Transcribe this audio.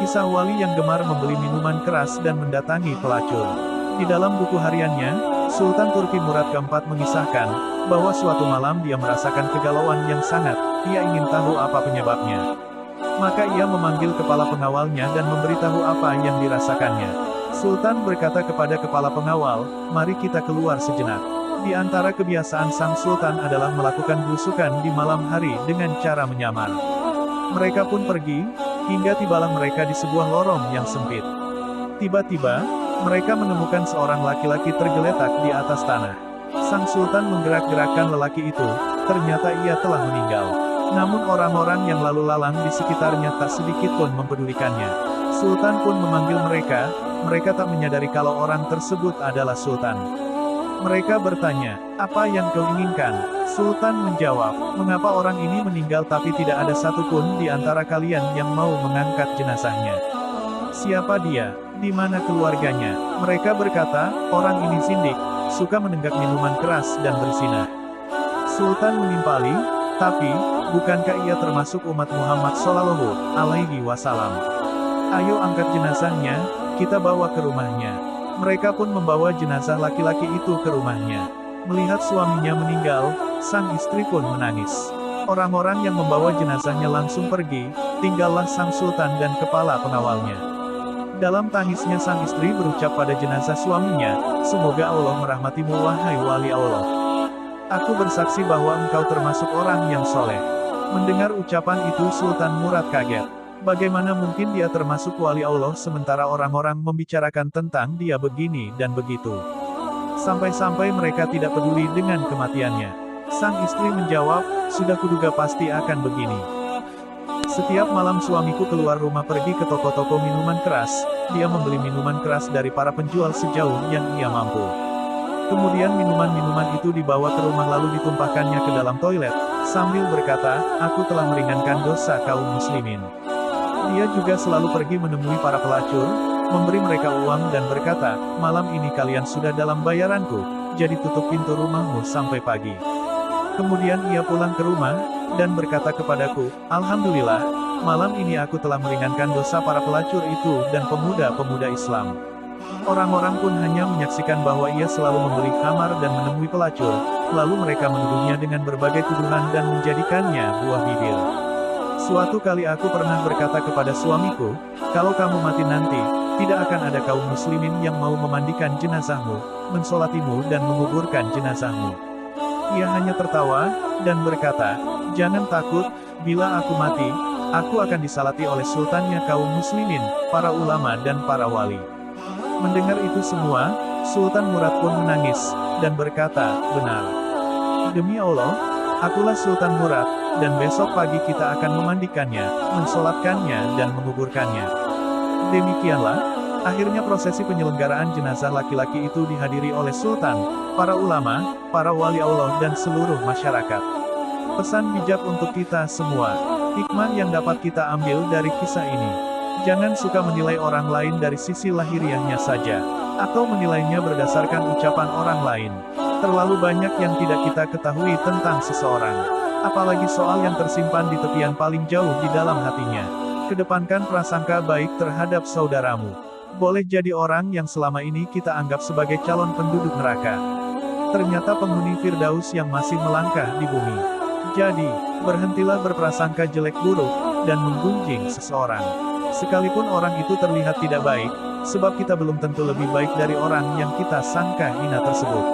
Kisah wali yang gemar membeli minuman keras dan mendatangi pelacur. Di dalam buku hariannya, Sultan Turki Murad keempat mengisahkan, bahwa suatu malam dia merasakan kegalauan yang sangat, ia ingin tahu apa penyebabnya. Maka ia memanggil kepala pengawalnya dan memberitahu apa yang dirasakannya. Sultan berkata kepada kepala pengawal, mari kita keluar sejenak. Di antara kebiasaan sang sultan adalah melakukan belusukan di malam hari dengan cara menyamar. Mereka pun pergi, hingga tibalah mereka di sebuah lorong yang sempit. Tiba-tiba, mereka menemukan seorang laki-laki tergeletak di atas tanah. Sang sultan menggerak-gerakkan lelaki itu, ternyata ia telah meninggal. Namun orang-orang yang lalu lalang di sekitarnya tak sedikit pun mempedulikannya. Sultan pun memanggil mereka tak menyadari kalau orang tersebut adalah sultan. Mereka bertanya, apa yang kau inginkan? Sultan menjawab, mengapa orang ini meninggal tapi tidak ada satupun di antara kalian yang mau mengangkat jenazahnya? Siapa dia? Di mana keluarganya? Mereka berkata, orang ini zindik, suka menenggak minuman keras dan berzinah. Sultan menimpali, tapi, bukankah ia termasuk umat Muhammad Shallallahu Alaihi Wasallam? Ayo angkat jenazahnya, kita bawa ke rumahnya. Mereka pun membawa jenazah laki-laki itu ke rumahnya. Melihat suaminya meninggal, sang istri pun menangis. Orang-orang yang membawa jenazahnya langsung pergi, tinggallah sang sultan dan kepala pengawalnya. Dalam tangisnya sang istri berucap pada jenazah suaminya, semoga Allah merahmatimu wahai wali Allah. Aku bersaksi bahwa engkau termasuk orang yang soleh. Mendengar ucapan itu Sultan Murad kaget. Bagaimana mungkin dia termasuk wali Allah sementara orang-orang membicarakan tentang dia begini dan begitu. Sampai-sampai mereka tidak peduli dengan kematiannya. Sang istri menjawab, sudah kuduga pasti akan begini. Setiap malam suamiku keluar rumah pergi ke toko-toko minuman keras, dia membeli minuman keras dari para penjual sejauh yang ia mampu. Kemudian minuman-minuman itu dibawa ke rumah lalu ditumpahkannya ke dalam toilet, sambil berkata, aku telah meringankan dosa kaum muslimin. Dia juga selalu pergi menemui para pelacur, memberi mereka uang dan berkata, malam ini kalian sudah dalam bayaranku, jadi tutup pintu rumahmu sampai pagi. Kemudian ia pulang ke rumah, dan berkata kepadaku, Alhamdulillah, malam ini aku telah meringankan dosa para pelacur itu dan pemuda-pemuda Islam. Orang-orang pun hanya menyaksikan bahwa ia selalu membeli khamar dan menemui pelacur, lalu mereka menuduhnya dengan berbagai tuduhan dan menjadikannya buah bibir. Suatu kali aku pernah berkata kepada suamiku, kalau kamu mati nanti, tidak akan ada kaum muslimin yang mau memandikan jenazahmu, mensolatimu dan menguburkan jenazahmu. Ia hanya tertawa, dan berkata, jangan takut, bila aku mati, aku akan disalati oleh sultannya kaum muslimin, para ulama dan para wali. Mendengar itu semua, Sultan Murad pun menangis, dan berkata, benar. Demi Allah, akulah Sultan Murad, dan besok pagi kita akan memandikannya, mensolatkannya dan menguburkannya. Demikianlah, akhirnya prosesi penyelenggaraan jenazah laki-laki itu dihadiri oleh Sultan, para ulama, para wali Allah dan seluruh masyarakat. Pesan bijak untuk kita semua, hikmah yang dapat kita ambil dari kisah ini. Jangan suka menilai orang lain dari sisi lahiriahnya saja, atau menilainya berdasarkan ucapan orang lain. Terlalu banyak yang tidak kita ketahui tentang seseorang, apalagi soal yang tersimpan di tepian paling jauh di dalam hatinya. Kedepankan prasangka baik terhadap saudaramu. Boleh jadi orang yang selama ini kita anggap sebagai calon penduduk neraka, ternyata penghuni Firdaus yang masih melangkah di bumi. Jadi, berhentilah berprasangka jelek buruk, dan menggunjing seseorang. Sekalipun orang itu terlihat tidak baik, sebab kita belum tentu lebih baik dari orang yang kita sangka hina tersebut.